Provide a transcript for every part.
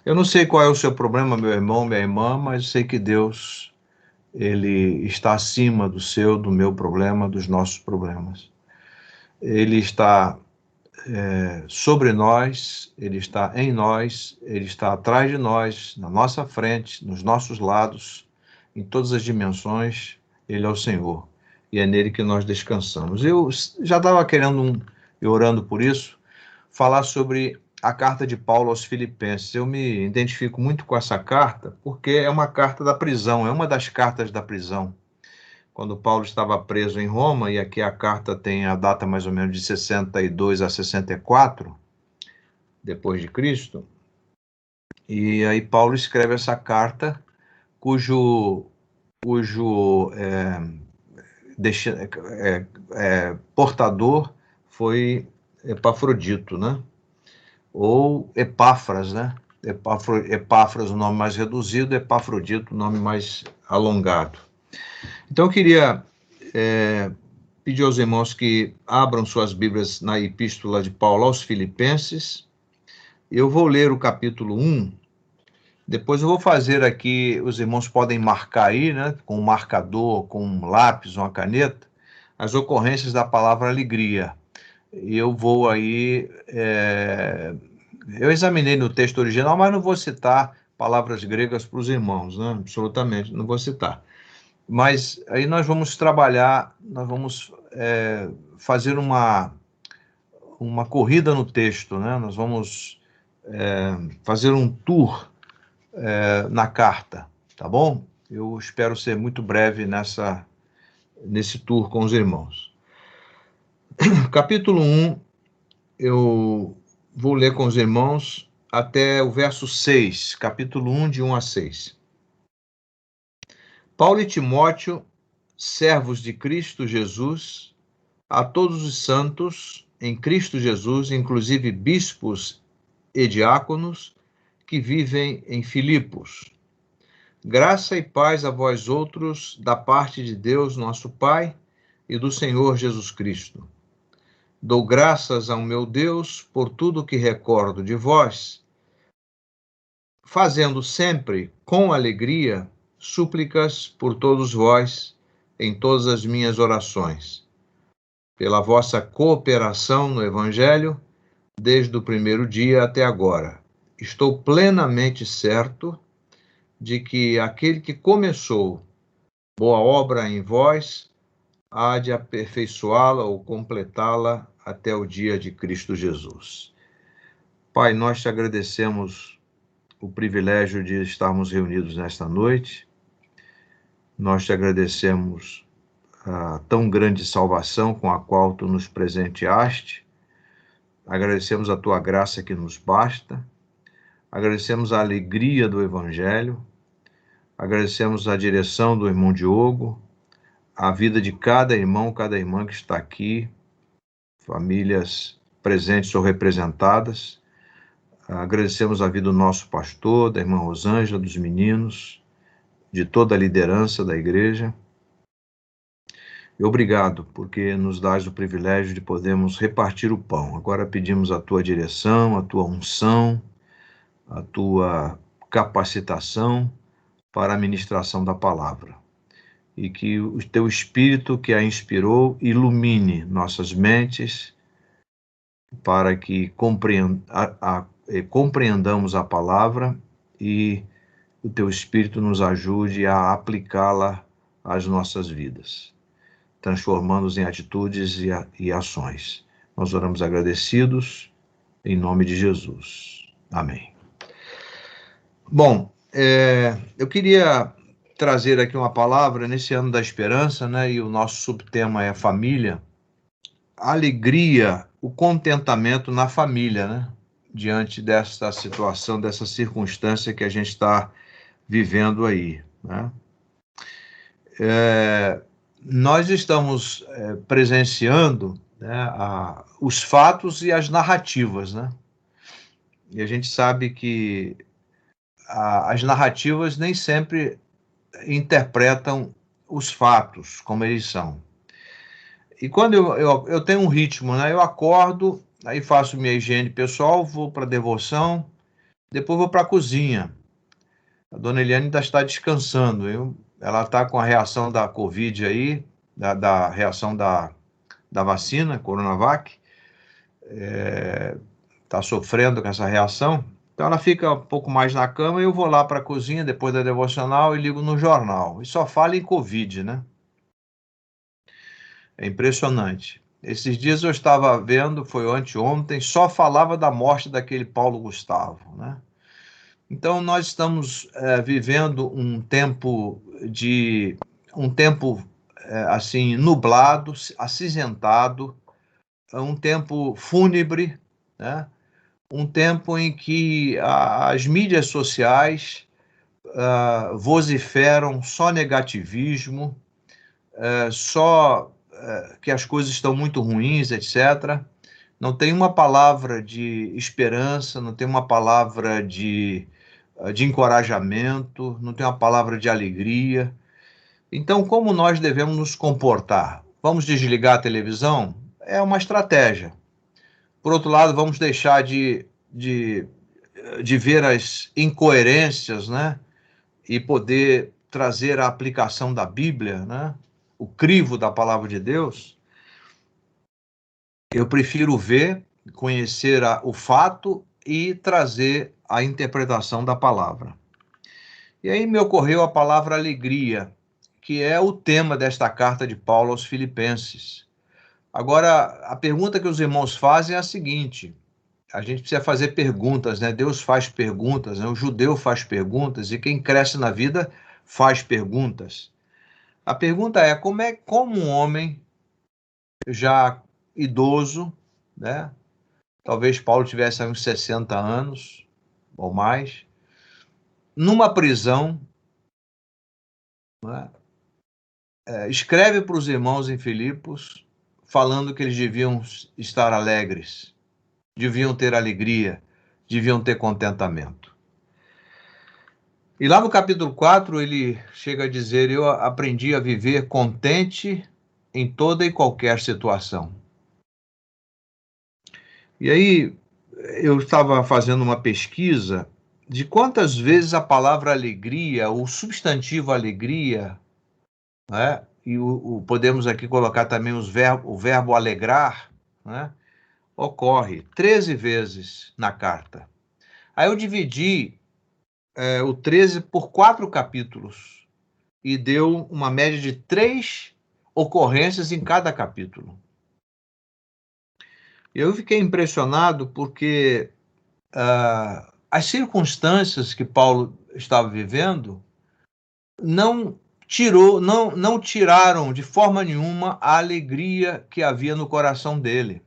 Eu não sei qual é o seu problema, meu irmão, minha irmã, mas sei que Deus, Ele está acima do seu, do meu problema, dos nossos problemas. Ele está sobre nós, Ele está em nós, Ele está atrás de nós, na nossa frente, nos nossos lados, em todas as dimensões, Ele é o Senhor. E é nele que nós descansamos. Eu já estava querendo, e orando por isso, falar sobre a carta de Paulo aos Filipenses. Eu me identifico muito com essa carta, porque é uma carta da prisão, é uma das cartas da prisão. Quando Paulo estava preso em Roma, e aqui a carta tem a data mais ou menos de 62 a 64, depois de Cristo, e aí Paulo escreve essa carta, cujo portador foi Epafrodito, né? Ou Epáfras, né? Epáfras, o nome mais reduzido, Epafrodito, o nome mais alongado. Então eu queria pedir aos irmãos que abram suas Bíblias na Epístola de Paulo aos Filipenses. Eu vou ler o capítulo 1, depois eu vou fazer aqui, os irmãos podem marcar aí, né, com um marcador, com um lápis, uma caneta, as ocorrências da palavra alegria. E eu vou aí, eu examinei no texto original, mas não vou citar palavras gregas para os irmãos, né, absolutamente, não vou citar. Mas aí nós vamos trabalhar, nós vamos fazer uma corrida no texto, né, nós vamos fazer um tour na carta, tá bom? Eu espero ser muito breve nesse tour com os irmãos. Capítulo 1, eu vou ler com os irmãos até o verso 6, capítulo 1, de 1 a 6. Paulo e Timóteo, servos de Cristo Jesus, a todos os santos em Cristo Jesus, inclusive bispos e diáconos, que vivem em Filipos. Graça e paz a vós outros, da parte de Deus, nosso Pai, e do Senhor Jesus Cristo. Dou graças ao meu Deus por tudo o que recordo de vós, fazendo sempre, com alegria, súplicas por todos vós, em todas as minhas orações, pela vossa cooperação no Evangelho, desde o primeiro dia até agora. Estou plenamente certo de que aquele que começou boa obra em vós há de aperfeiçoá-la ou completá-la até o dia de Cristo Jesus. Pai, nós te agradecemos o privilégio de estarmos reunidos nesta noite. Nós te agradecemos a tão grande salvação com a qual tu nos presenteaste. Agradecemos a tua graça que nos basta. Agradecemos a alegria do Evangelho. Agradecemos a direção do irmão Diogo, a vida de cada irmão, cada irmã que está aqui, famílias presentes ou representadas. Agradecemos a vida do nosso pastor, da irmã Rosângela, dos meninos, de toda a liderança da igreja. E obrigado, porque nos dás o privilégio de podermos repartir o pão. Agora pedimos a tua direção, a tua unção, a tua capacitação para a ministração da palavra. E que o teu Espírito que a inspirou ilumine nossas mentes para que compreendamos a palavra e o teu Espírito nos ajude a aplicá-la às nossas vidas, transformando-os em atitudes e ações. Nós oramos agradecidos em nome de Jesus. Amém. Bom, eu queria trazer aqui uma palavra nesse ano da esperança, né? E o nosso subtema é família. A alegria, o contentamento na família, né? Diante dessa situação, dessa circunstância que a gente está vivendo aí, né? Nós estamos presenciando, né, os fatos e as narrativas, né? E a gente sabe que as narrativas nem sempre interpretam os fatos como eles são. E quando eu tenho um ritmo, né? Eu acordo, aí faço minha higiene pessoal, vou para a devoção, depois vou para a cozinha. A dona Eliane ainda está descansando. Ela está com a reação da Covid aí, da reação da vacina, Coronavac. Está sofrendo com essa reação. Então ela fica um pouco mais na cama e eu vou lá para a cozinha depois da devocional e ligo no jornal. E só fala em Covid, né? É impressionante. Esses dias eu estava vendo, foi anteontem, só falava da morte daquele Paulo Gustavo, né? Então nós estamos vivendo um tempo assim nublado, acinzentado, um tempo fúnebre, né? Um tempo em que as mídias sociais vociferam só negativismo, só que as coisas estão muito ruins, etc. Não tem uma palavra de esperança, não tem uma palavra de encorajamento, não tem uma palavra de alegria. Então, como nós devemos nos comportar? Vamos desligar a televisão? É uma estratégia. Por outro lado, vamos deixar de ver as incoerências, né? E poder trazer a aplicação da Bíblia, né? O crivo da palavra de Deus. Eu prefiro ver, conhecer o fato e trazer a interpretação da palavra. E aí me ocorreu a palavra alegria, que é o tema desta carta de Paulo aos Filipenses. Agora, a pergunta que os irmãos fazem é a seguinte: a gente precisa fazer perguntas, né? Deus faz perguntas, né? O judeu faz perguntas e quem cresce na vida faz perguntas. A pergunta é como um homem já idoso, né? Talvez Paulo tivesse uns 60 anos ou mais, numa prisão, né? Escreve para os irmãos em Filipos, falando que eles deviam estar alegres, deviam ter alegria, deviam ter contentamento. E lá no capítulo 4, ele chega a dizer: eu aprendi a viver contente em toda e qualquer situação. E aí, eu estava fazendo uma pesquisa de quantas vezes a palavra alegria, o substantivo alegria, né? E podemos aqui colocar também o verbo alegrar, né? Ocorre 13 vezes na carta. Aí eu dividi o 13 por 4 capítulos e deu uma média de 3 ocorrências em cada capítulo. Eu fiquei impressionado porque as circunstâncias que Paulo estava vivendo não tiraram de forma nenhuma a alegria que havia no coração dele.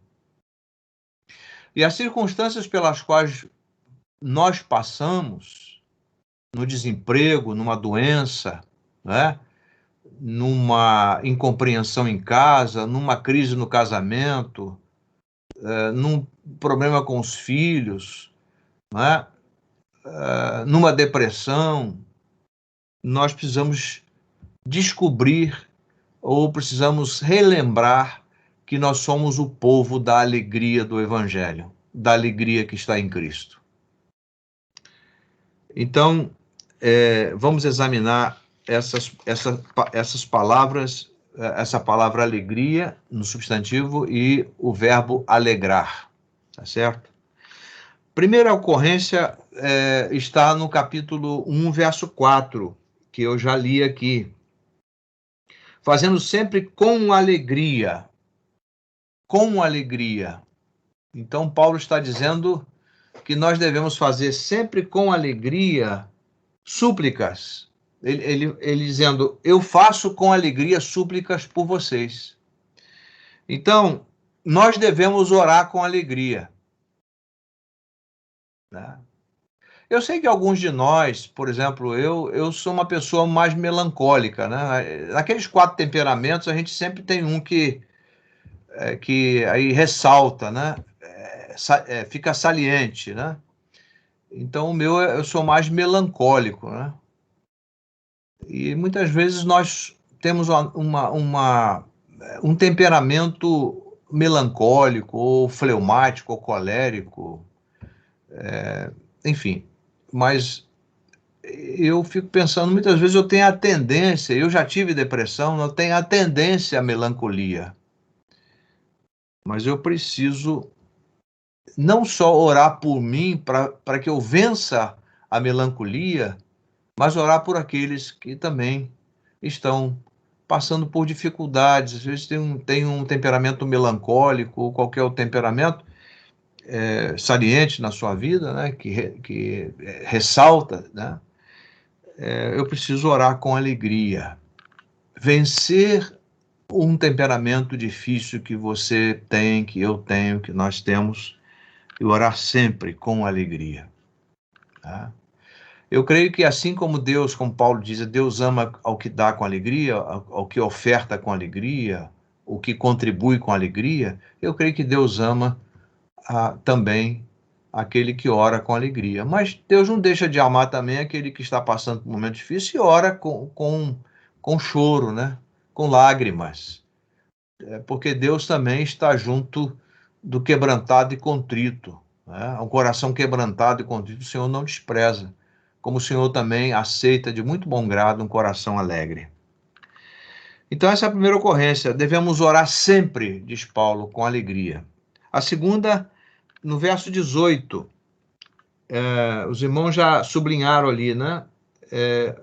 E as circunstâncias pelas quais nós passamos, no desemprego, numa doença, né? Numa incompreensão em casa, numa crise no casamento, num problema com os filhos, né? Numa depressão, nós precisamos descobrir ou precisamos relembrar que nós somos o povo da alegria do Evangelho, da alegria que está em Cristo. Então, vamos examinar essas palavras, essa palavra alegria no substantivo e o verbo alegrar, tá certo? Primeira ocorrência está no capítulo 1, verso 4, que eu já li aqui. Fazendo sempre com alegria. Com alegria. Então, Paulo está dizendo que nós devemos fazer sempre com alegria súplicas. Ele dizendo: eu faço com alegria súplicas por vocês. Então, nós devemos orar com alegria, né? Eu sei que alguns de nós, por exemplo, eu sou uma pessoa mais melancólica, né? Naqueles 4 temperamentos, a gente sempre tem um que aí ressalta, né? Fica saliente, né? Então, o meu, eu sou mais melancólico, né? E muitas vezes nós temos um temperamento melancólico, ou fleumático, ou colérico, enfim. mas eu fico pensando, muitas vezes eu tenho a tendência, eu já tive depressão, eu tenho a tendência à melancolia, mas eu preciso não só orar por mim para que eu vença a melancolia, mas orar por aqueles que também estão passando por dificuldades, às vezes tem um temperamento melancólico, ou qualquer outro temperamento saliente na sua vida, né, que ressalta, né, eu preciso orar com alegria. Vencer um temperamento difícil que você tem, que eu tenho, que nós temos, e orar sempre com alegria. Tá? Eu creio que assim como Deus, como Paulo diz, Deus ama ao que dá com alegria, ao que oferta com alegria, o que contribui com alegria, eu creio que Deus ama também aquele que ora com alegria. Mas Deus não deixa de amar também aquele que está passando por um momento difícil e ora com choro, né? Com lágrimas. Porque Deus também está junto do quebrantado e contrito. Né? Um coração quebrantado e contrito o Senhor não despreza, como o Senhor também aceita de muito bom grado um coração alegre. Então essa é a primeira ocorrência, devemos orar sempre, diz Paulo, com alegria. A segunda, no verso 18, os irmãos já sublinharam ali, né?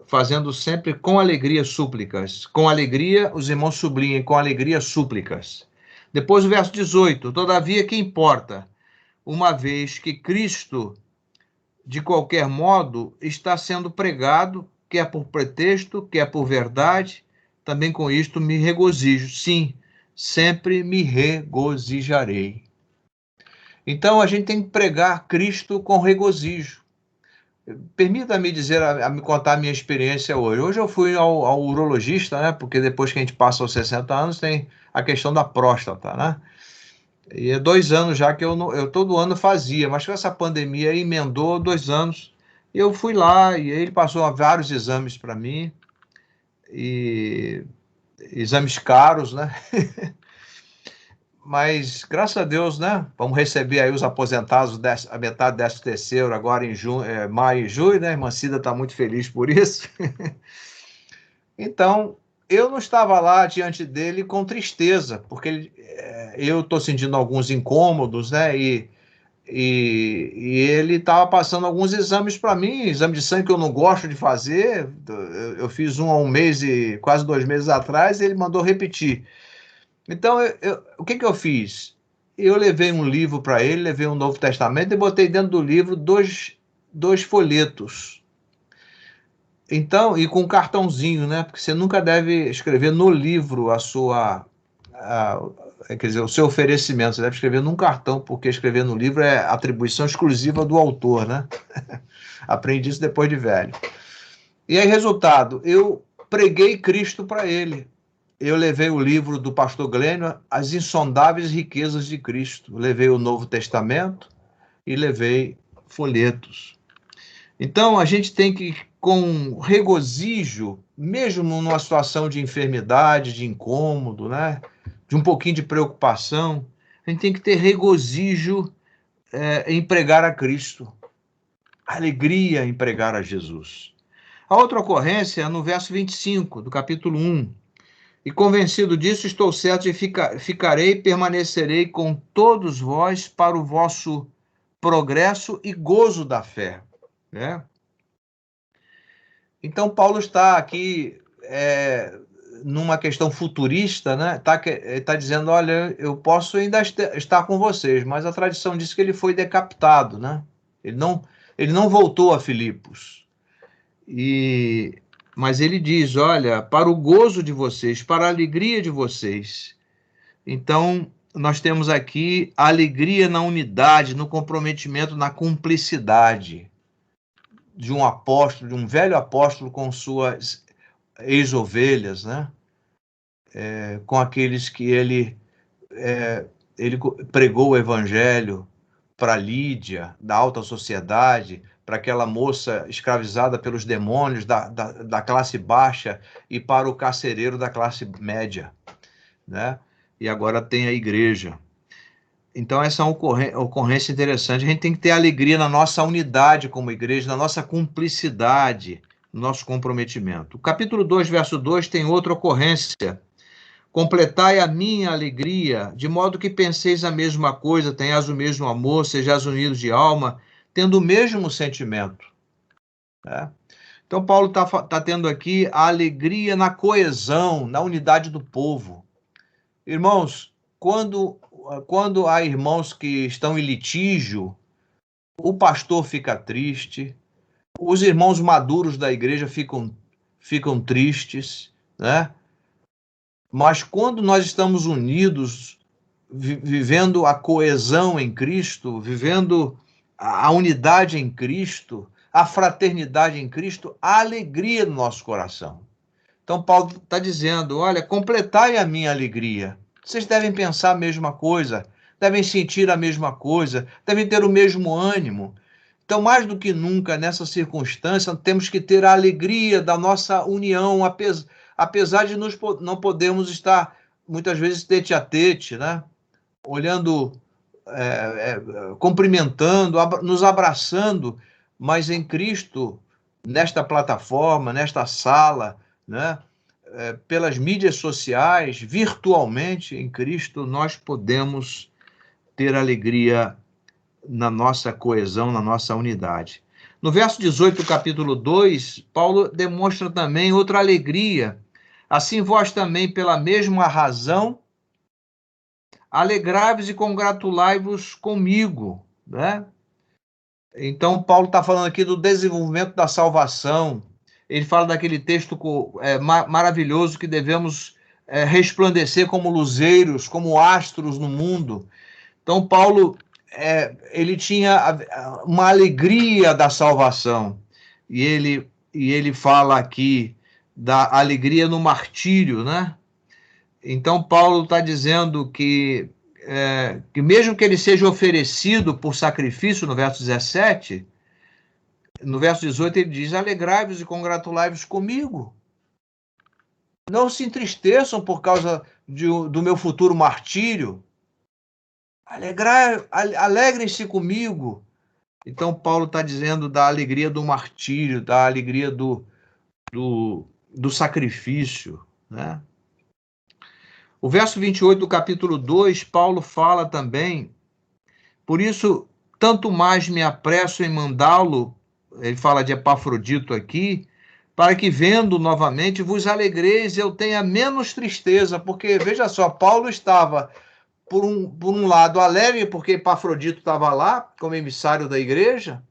Fazendo sempre com alegria súplicas. Com alegria, os irmãos sublinham, com alegria súplicas. Depois o verso 18, todavia que importa, uma vez que Cristo, de qualquer modo, está sendo pregado, quer por pretexto, quer por verdade, também com isto me regozijo. Sim, sempre me regozijarei. Então a gente tem que pregar Cristo com regozijo. Permita-me dizer, me contar a minha experiência hoje. Hoje eu fui ao urologista, né? Porque depois que a gente passa aos 60 anos, tem a questão da próstata, né? E é 2 anos já que eu todo ano fazia, mas com essa pandemia emendou 2 anos. Eu fui lá e ele passou vários exames para mim, e exames caros, né? Mas, graças a Deus, né? Vamos receber aí os aposentados, a metade do 13º, agora em maio e junho, né? A irmã Cida está muito feliz por isso. Então, eu não estava lá diante dele com tristeza, porque eu estou sentindo alguns incômodos, né? E ele estava passando alguns exames para mim, exame de sangue que eu não gosto de fazer. Eu fiz um há um mês e quase 2 meses atrás, e ele mandou repetir. Então, o que eu fiz? Eu levei um livro para ele, levei um Novo Testamento e botei dentro do livro dois folhetos. Então, e com um cartãozinho, né? Porque você nunca deve escrever no livro quer dizer, o seu oferecimento. Você deve escrever num cartão, porque escrever no livro é atribuição exclusiva do autor, né? Aprendi isso depois de velho. E aí, resultado, eu preguei Cristo para ele. Eu levei o livro do pastor Glênio, As Insondáveis Riquezas de Cristo. Levei o Novo Testamento e levei folhetos. Então, a gente tem que, com regozijo, mesmo numa situação de enfermidade, de incômodo, né? De um pouquinho de preocupação, a gente tem que ter regozijo em pregar a Cristo. Alegria em pregar a Jesus. A outra ocorrência é no verso 25 do capítulo 1. E convencido disso, estou certo de ficarei e permanecerei com todos vós para o vosso progresso e gozo da fé. Né? Então, Paulo está aqui numa questão futurista, né? Tá dizendo, olha, eu posso ainda estar com vocês, mas a tradição diz que ele foi decapitado, né? Ele não voltou a Filipos. Mas ele diz, olha, para o gozo de vocês, para a alegria de vocês. Então, nós temos aqui a alegria na unidade, no comprometimento, na cumplicidade de um apóstolo, de um velho apóstolo com suas ex-ovelhas, né? Com aqueles que ele pregou o evangelho para Lídia, da alta sociedade, para aquela moça escravizada pelos demônios da classe baixa e para o carcereiro da classe média, né? E agora tem a igreja. Então, essa é uma ocorrência interessante. A gente tem que ter alegria na nossa unidade como igreja, na nossa cumplicidade, no nosso comprometimento. O capítulo 2, verso 2, tem outra ocorrência. Completai a minha alegria, de modo que penseis a mesma coisa, tenhais o mesmo amor, sejais unidos de alma, tendo o mesmo sentimento. Né? Então, Paulo está tendo aqui a alegria na coesão, na unidade do povo. Irmãos, quando há irmãos que estão em litígio, o pastor fica triste, os irmãos maduros da igreja ficam tristes, né? Mas quando nós estamos unidos, vivendo a coesão em Cristo, vivendo a unidade em Cristo, a fraternidade em Cristo, a alegria no nosso coração. Então, Paulo está dizendo, olha, completai a minha alegria. Vocês devem pensar a mesma coisa, devem sentir a mesma coisa, devem ter o mesmo ânimo. Então, mais do que nunca, nessa circunstância, temos que ter a alegria da nossa união, apesar de não podermos estar, muitas vezes, tete a tete, né? Olhando, cumprimentando, nos abraçando, mas em Cristo, nesta plataforma, nesta sala, né? Pelas mídias sociais, virtualmente, em Cristo, nós podemos ter alegria na nossa coesão, na nossa unidade. No verso 18 do capítulo 2, Paulo demonstra também outra alegria. Assim vós também, pela mesma razão, alegrai-vos e congratulai-vos comigo, né? Então, Paulo está falando aqui do desenvolvimento da salvação. Ele fala daquele texto maravilhoso que devemos resplandecer como luzeiros, como astros no mundo. Então, Paulo, ele tinha uma alegria da salvação. E ele fala aqui da alegria no martírio, né? Então, Paulo está dizendo que mesmo que ele seja oferecido por sacrifício, no verso 17, no verso 18 ele diz, alegrai-vos e congratulai-vos comigo. Não se entristeçam por causa do meu futuro martírio. Alegrem-se comigo. Então, Paulo está dizendo da alegria do martírio, da alegria do sacrifício, né? O verso 28 do capítulo 2, Paulo fala também, por isso, tanto mais me apresso em mandá-lo, ele fala de Epafrodito aqui, para que vendo novamente vos alegreis e eu tenha menos tristeza, porque, veja só, Paulo estava, por um lado, alegre, porque Epafrodito estava lá, como emissário da igreja,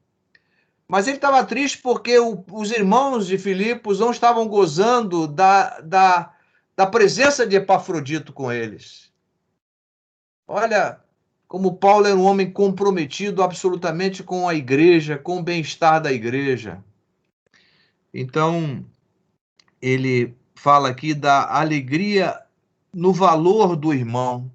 mas ele estava triste porque os irmãos de Filipos não estavam gozando da presença de Epafrodito com eles. Olha, como Paulo era um homem comprometido absolutamente com a igreja, com o bem-estar da igreja. Então, ele fala aqui da alegria no valor do irmão.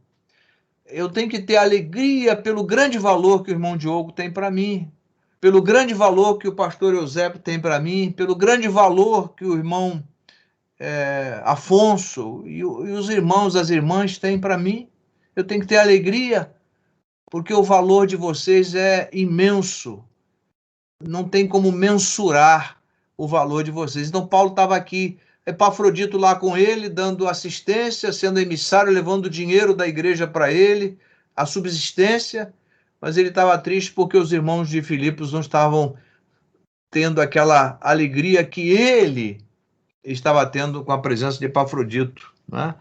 Eu tenho que ter alegria pelo grande valor que o irmão Diogo tem para mim, pelo grande valor que o pastor Eusébio tem para mim, pelo grande valor que o irmão Afonso e os irmãos, as irmãs têm para mim. Eu tenho que ter alegria, porque o valor de vocês é imenso. Não tem como mensurar o valor de vocês. Então, Paulo estava aqui, Epafrodito lá com ele, dando assistência, sendo emissário, levando dinheiro da igreja para ele, a subsistência, mas ele estava triste porque os irmãos de Filipos não estavam tendo aquela alegria que ele estava tendo com a presença de Epafrodito, né?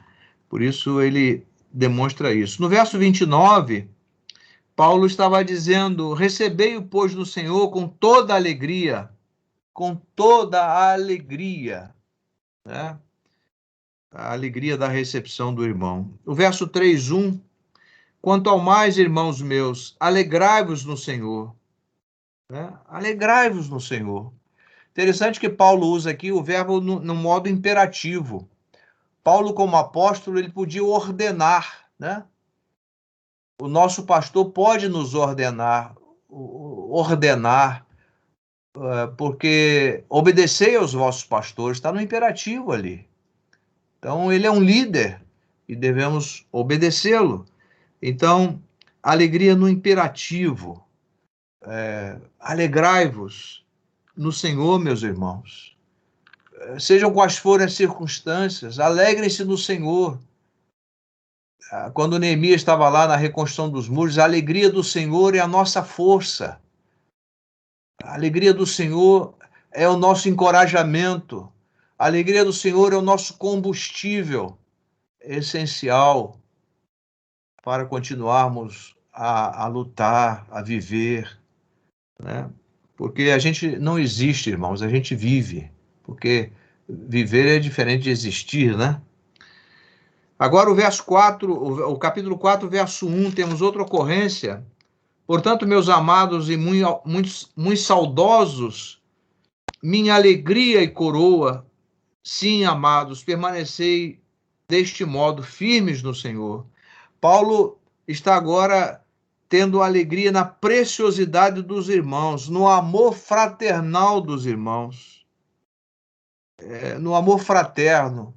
Por isso ele demonstra isso. No verso 29, Paulo estava dizendo, recebei-o, pois, do Senhor com toda alegria, né? A alegria da recepção do irmão. O verso 3:1, quanto ao mais, irmãos meus, alegrai-vos no Senhor, né? Alegrai-vos no Senhor. Interessante que Paulo usa aqui o verbo no modo imperativo. Paulo, como apóstolo, ele podia ordenar, né? O nosso pastor pode nos ordenar, porque obedecei aos vossos pastores, está no imperativo ali. Então, ele é um líder e devemos obedecê-lo. Então, alegria no imperativo. Alegrai-vos no Senhor, meus irmãos. Sejam quais forem as circunstâncias, alegrem-se no Senhor. Quando Neemias estava lá na reconstrução dos muros, a alegria do Senhor é a nossa força. A alegria do Senhor é o nosso encorajamento. A alegria do Senhor é o nosso combustível essencial para continuarmos a lutar, a viver, né? Porque a gente não existe, irmãos, a gente vive. Porque viver é diferente de existir, né? Agora o verso 4, o capítulo 4, verso 1, temos outra ocorrência. Portanto, meus amados e muito saudosos, minha alegria e coroa, sim, amados, permanecei deste modo firmes no Senhor. Paulo está agora tendo alegria na preciosidade dos irmãos, no amor fraternal dos irmãos, no amor fraterno.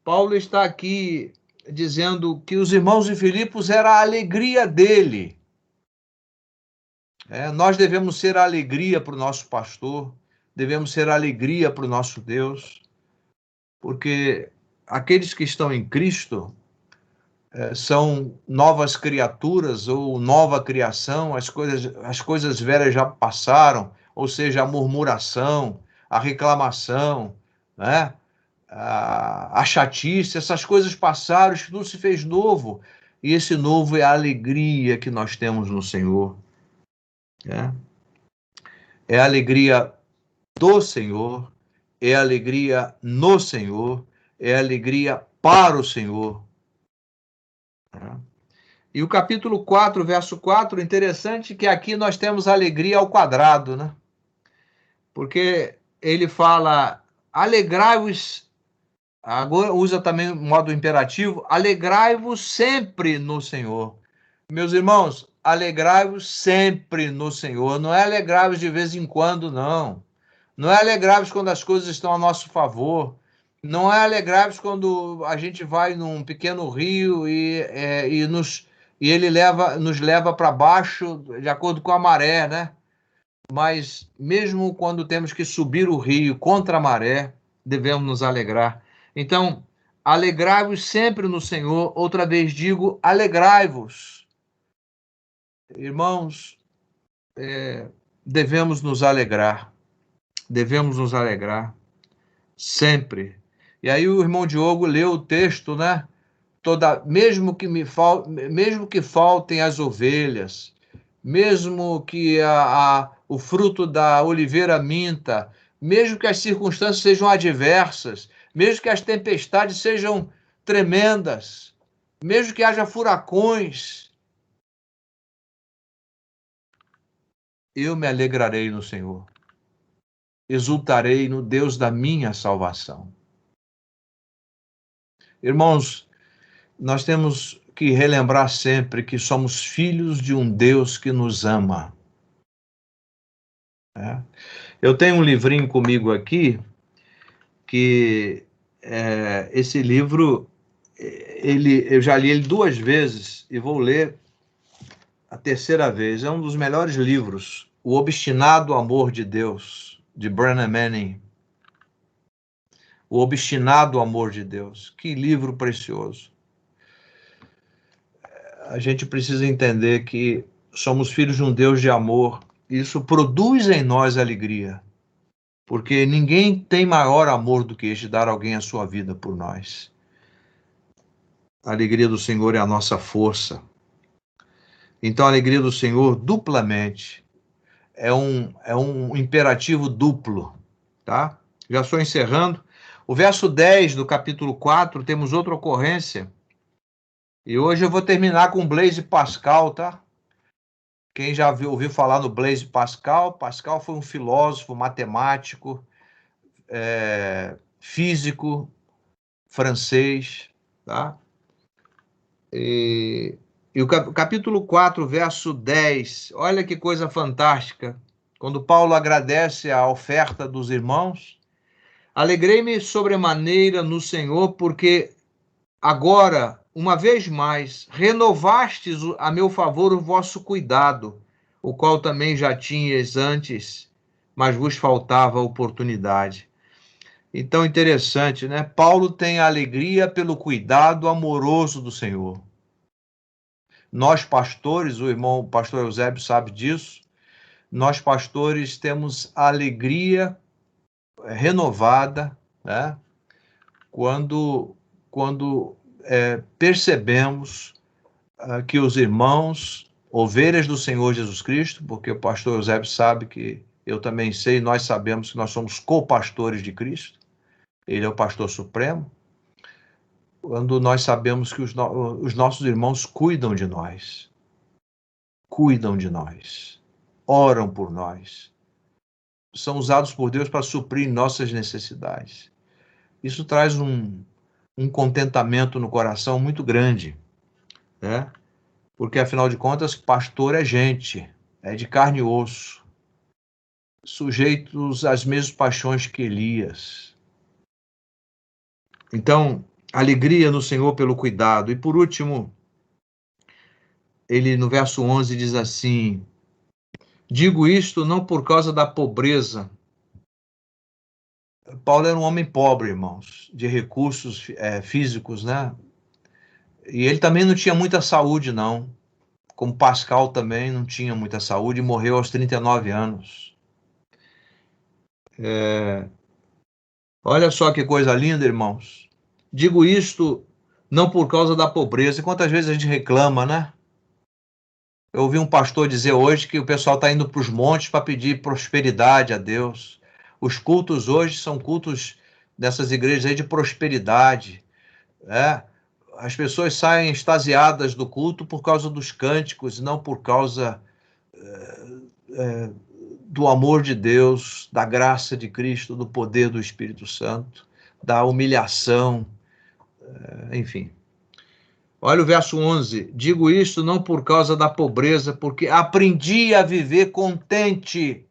Paulo está aqui dizendo que os irmãos de Filipos era a alegria dele. Nós devemos ser a alegria para o nosso pastor, devemos ser a alegria para o nosso Deus, porque aqueles que estão em Cristo são novas criaturas ou nova criação, as coisas velhas já passaram, ou seja, a murmuração, a reclamação, né? A chatice, essas coisas passaram, tudo se fez novo, e esse novo é a alegria que nós temos no Senhor. É a alegria do Senhor, é a alegria no Senhor, é a alegria para o Senhor. E o capítulo 4, verso 4, interessante que aqui nós temos alegria ao quadrado, né? Porque ele fala, alegrai-vos, agora usa também o modo imperativo, alegrai-vos sempre no Senhor. Meus irmãos, alegrai-vos sempre no Senhor, não é alegrai-vos de vez em quando, não. Não é alegrai-vos quando as coisas estão a nosso favor. Não é alegrai-vos quando a gente vai num pequeno rio e ele nos leva para baixo de acordo com a maré, né? Mas mesmo quando temos que subir o rio contra a maré, devemos nos alegrar. Então, alegrai-vos sempre no Senhor. Outra vez digo, alegrai-vos. Irmãos, devemos nos alegrar. Devemos nos alegrar sempre. E aí o irmão Diogo leu o texto, né? Mesmo que faltem as ovelhas, mesmo que o fruto da oliveira minta, mesmo que as circunstâncias sejam adversas, mesmo que as tempestades sejam tremendas, mesmo que haja furacões, eu me alegrarei no Senhor. Exultarei no Deus da minha salvação. Irmãos, nós temos que relembrar sempre que somos filhos de um Deus que nos ama. Eu tenho um livrinho comigo aqui, que esse livro, eu já li ele 2 vezes e vou ler a 3ª vez. É um dos melhores livros, O Obstinado Amor de Deus, de Brennan Manning. O Obstinado Amor de Deus. Que livro precioso. A gente precisa entender que somos filhos de um Deus de amor. Isso produz em nós alegria. Porque ninguém tem maior amor do que este, dar alguém a sua vida por nós. A alegria do Senhor é a nossa força. Então, a alegria do Senhor, duplamente, é um imperativo duplo, tá? Já estou encerrando. O verso 10 do capítulo 4, temos outra ocorrência. E hoje eu vou terminar com Blaise Pascal, tá? Quem já ouviu falar no Blaise Pascal? Pascal foi um filósofo, matemático, físico, francês, tá? E o capítulo 4, verso 10, olha que coisa fantástica. Quando Paulo agradece a oferta dos irmãos, alegrei-me sobremaneira no Senhor, porque agora uma vez mais, renovastes a meu favor o vosso cuidado, o qual também já tinhas antes, mas vos faltava oportunidade. Então, interessante, né? Paulo tem alegria pelo cuidado amoroso do Senhor. Nós, pastores, o irmão o pastor Eusébio sabe disso, nós, pastores, temos alegria renovada, né? Quando percebemos que os irmãos, ovelhas do Senhor Jesus Cristo, porque o pastor Eusébio sabe que eu também sei, nós sabemos que nós somos co-pastores de Cristo, ele é o pastor supremo, quando nós sabemos que os nossos irmãos cuidam de nós, oram por nós, são usados por Deus para suprir nossas necessidades. Isso traz um contentamento no coração muito grande, né? Porque, afinal de contas, pastor é gente, é de carne e osso, sujeitos às mesmas paixões que Elias. Então, alegria no Senhor pelo cuidado. E, por último, ele no verso 11 diz assim: digo isto não por causa da pobreza. Paulo era um homem pobre, irmãos, de recursos físicos, né? E ele também não tinha muita saúde, não. Como Pascal também não tinha muita saúde e morreu aos 39 anos. Olha só que coisa linda, irmãos. Digo isto não por causa da pobreza. E quantas vezes a gente reclama, né? Eu ouvi um pastor dizer hoje que o pessoal está indo para os montes para pedir prosperidade a Deus. Os cultos hoje são cultos dessas igrejas aí de prosperidade. As pessoas saem extasiadas do culto por causa dos cânticos, não por causa do amor de Deus, da graça de Cristo, do poder do Espírito Santo, da humilhação, enfim. Olha o verso 11. Digo isto não por causa da pobreza, porque aprendi a viver contente.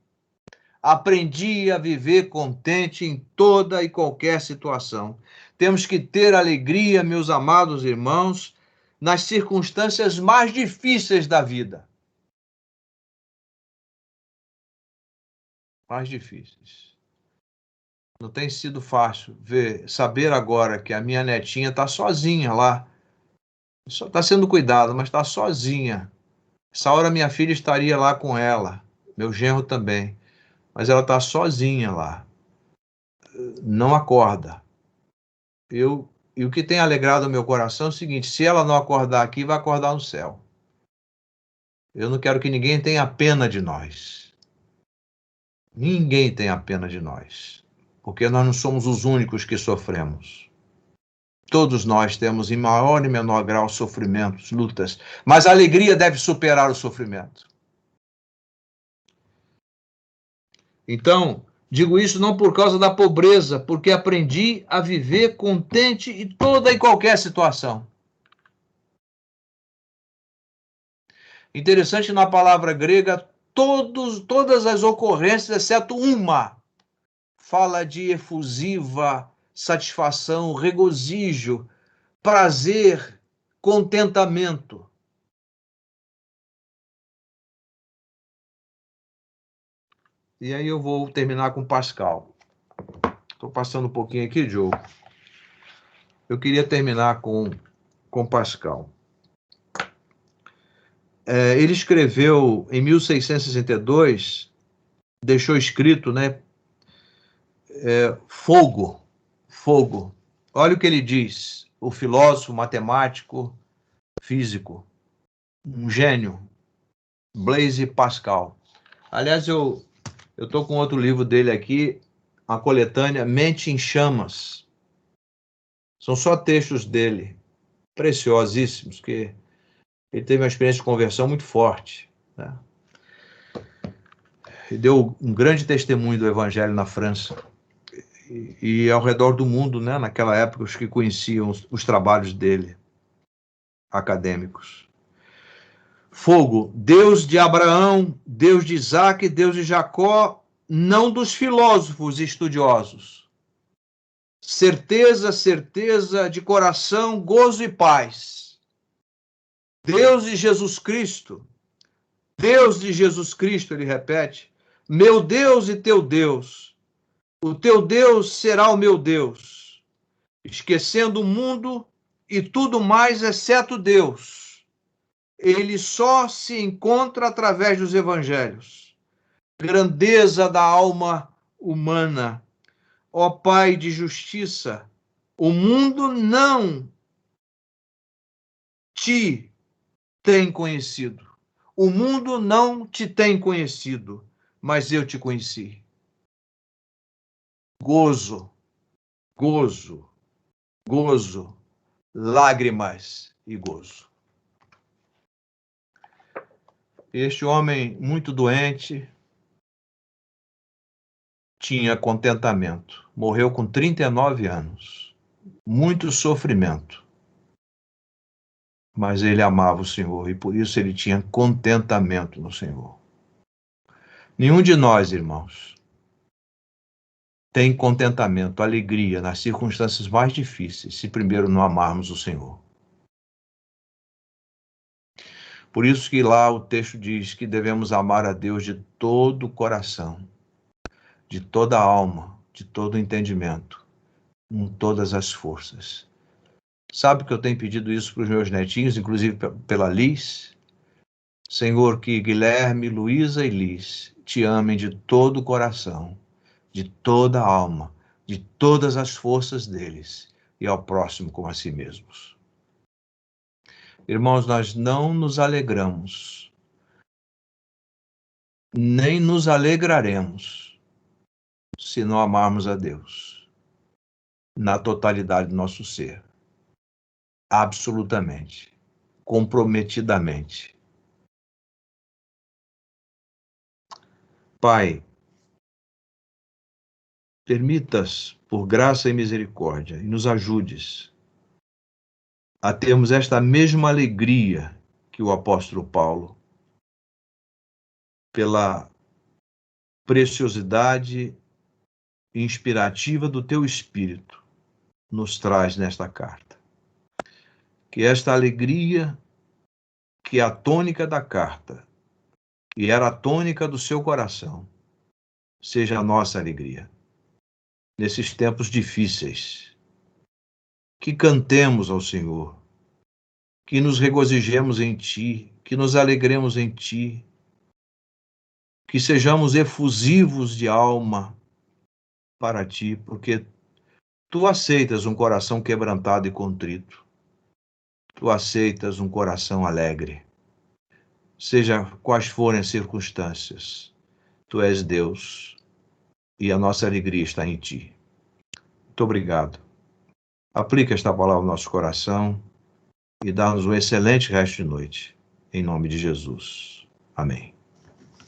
Aprendi a viver contente em toda e qualquer situação. Temos que ter alegria, meus amados irmãos, nas circunstâncias mais difíceis da vida. Mais difíceis. Não tem sido fácil saber agora que a minha netinha está sozinha lá. Só está sendo cuidada, mas está sozinha. Essa hora minha filha estaria lá com ela, meu genro também. Mas ela está sozinha lá. Não acorda. E o que tem alegrado o meu coração é o seguinte: se ela não acordar aqui, vai acordar no céu. Eu não quero que ninguém tenha pena de nós. Ninguém tenha pena de nós. Porque nós não somos os únicos que sofremos. Todos nós temos, em maior e menor grau, sofrimentos, lutas. Mas a alegria deve superar o sofrimento. Então, digo isso não por causa da pobreza, porque aprendi a viver contente em toda e qualquer situação. Interessante, na palavra grega, todas as ocorrências, exceto uma, fala de efusiva satisfação, regozijo, prazer, contentamento. E aí eu vou terminar com Pascal. Estou passando um pouquinho aqui, Diogo. Eu queria terminar com Pascal. Ele escreveu em 1662, deixou escrito, né? Fogo. Olha o que ele diz, o filósofo, matemático, físico, um gênio, Blaise Pascal. Aliás, eu estou com outro livro dele aqui, a coletânea Mente em Chamas. São só textos dele, preciosíssimos, que ele teve uma experiência de conversão muito forte, né? Ele deu um grande testemunho do Evangelho na França e ao redor do mundo, né? Naquela época, os que conheciam os trabalhos dele, acadêmicos. Fogo, Deus de Abraão, Deus de Isaac, Deus de Jacó, não dos filósofos estudiosos. certeza, certeza de coração, gozo e paz. Deus de Jesus Cristo, Deus de Jesus Cristo, ele repete, meu Deus e teu Deus, o teu Deus será o meu Deus, esquecendo o mundo e tudo mais exceto Deus. Ele só se encontra através dos evangelhos. Grandeza da alma humana. Ó Pai de justiça, o mundo não te tem conhecido. O mundo não te tem conhecido, mas eu te conheci. Gozo, gozo, gozo, lágrimas e gozo. Este homem muito doente tinha contentamento. Morreu com 39 anos. Muito sofrimento. Mas ele amava o Senhor e por isso ele tinha contentamento no Senhor. Nenhum de nós, irmãos, tem contentamento, alegria nas circunstâncias mais difíceis, se primeiro não amarmos o Senhor. Por isso que lá o texto diz que devemos amar a Deus de todo o coração, de toda a alma, de todo o entendimento, com todas as forças. Sabe que eu tenho pedido isso para os meus netinhos, inclusive pela Liz? Senhor, que Guilherme, Luísa e Liz te amem de todo o coração, de toda a alma, de todas as forças deles e ao próximo como a si mesmos. Irmãos, nós não nos alegramos, nem nos alegraremos se não amarmos a Deus na totalidade do nosso ser, absolutamente, comprometidamente. Pai, permitas, por graça e misericórdia, e nos ajudes a termos esta mesma alegria que o apóstolo Paulo, pela preciosidade inspirativa do teu Espírito, nos traz nesta carta. Que esta alegria, que é a tônica da carta, e era a tônica do seu coração, seja a nossa alegria. Nesses tempos difíceis, que cantemos ao Senhor, que nos regozijemos em Ti, que nos alegremos em Ti, que sejamos efusivos de alma para Ti, porque Tu aceitas um coração quebrantado e contrito. Tu aceitas um coração alegre. Seja quais forem as circunstâncias, Tu és Deus e a nossa alegria está em Ti. Muito obrigado. Aplica esta palavra no nosso coração e dá-nos um excelente resto de noite. Em nome de Jesus. Amém.